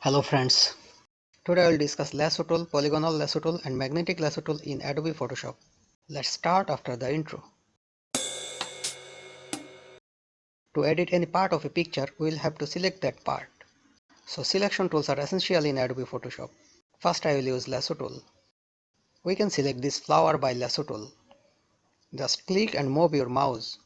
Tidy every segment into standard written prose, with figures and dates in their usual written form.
Hello friends, today I will discuss Lasso Tool, Polygonal Lasso Tool and Magnetic Lasso Tool in Adobe Photoshop. Let's start after the intro. To edit any part of a picture, we will have to select that part. So selection tools are essential in Adobe Photoshop. First I will use Lasso Tool. We can select this flower by Lasso Tool. Just click and move your mouse.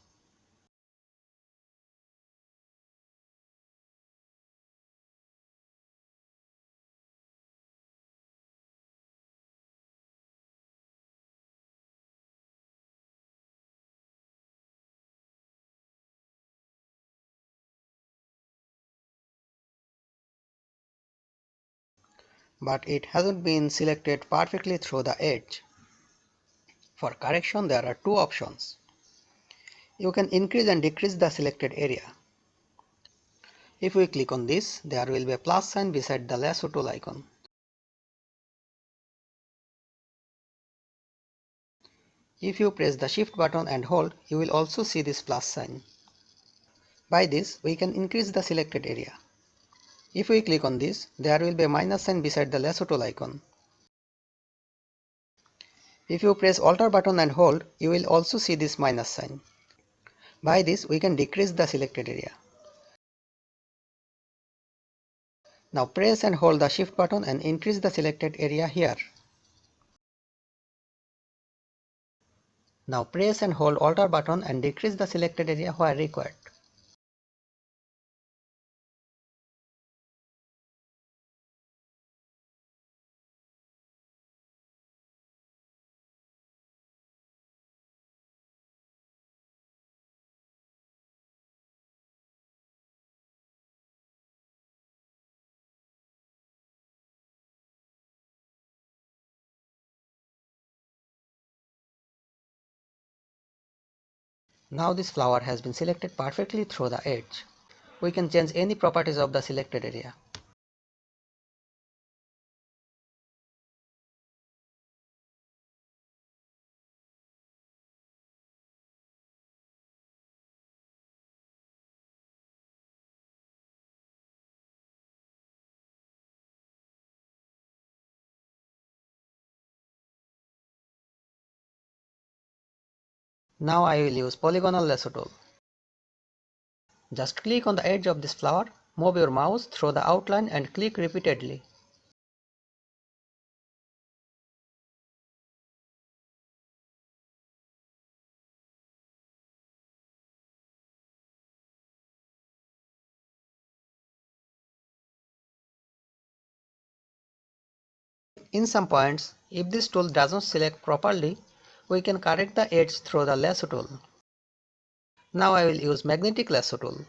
But it hasn't been selected perfectly through the edge. For correction, there are two options. You can increase and decrease the selected area. If we click on this, there will be a plus sign beside the lasso tool icon. If you press the shift button and hold, you will also see this plus sign. By this, we can increase the selected area. If we click on this, there will be a minus sign beside the lasso tool icon. If you press Alt button and hold, you will also see this minus sign. By this, we can decrease the selected area. Now press and hold the shift button and increase the selected area here. Now press and hold Alt button and decrease the selected area where required. Now this flower has been selected perfectly through the edge. We can change any properties of the selected area. Now I will use Polygonal Lasso Tool. Just click on the edge of this flower, move your mouse through the outline and click repeatedly. In some points, if this tool doesn't select properly, we can correct the edge through the Lasso Tool. Now I will use Magnetic Lasso Tool.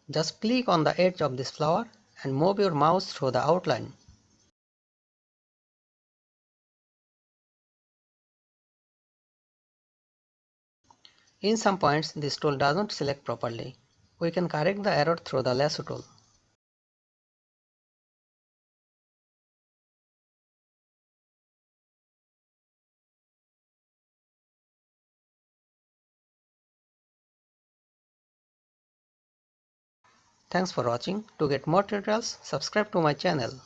Just click on the edge of this flower and move your mouse through the outline. In some points, this tool doesn't select properly. We can correct the error through the Lasso Tool. Thanks for watching. To get more tutorials, subscribe to my channel.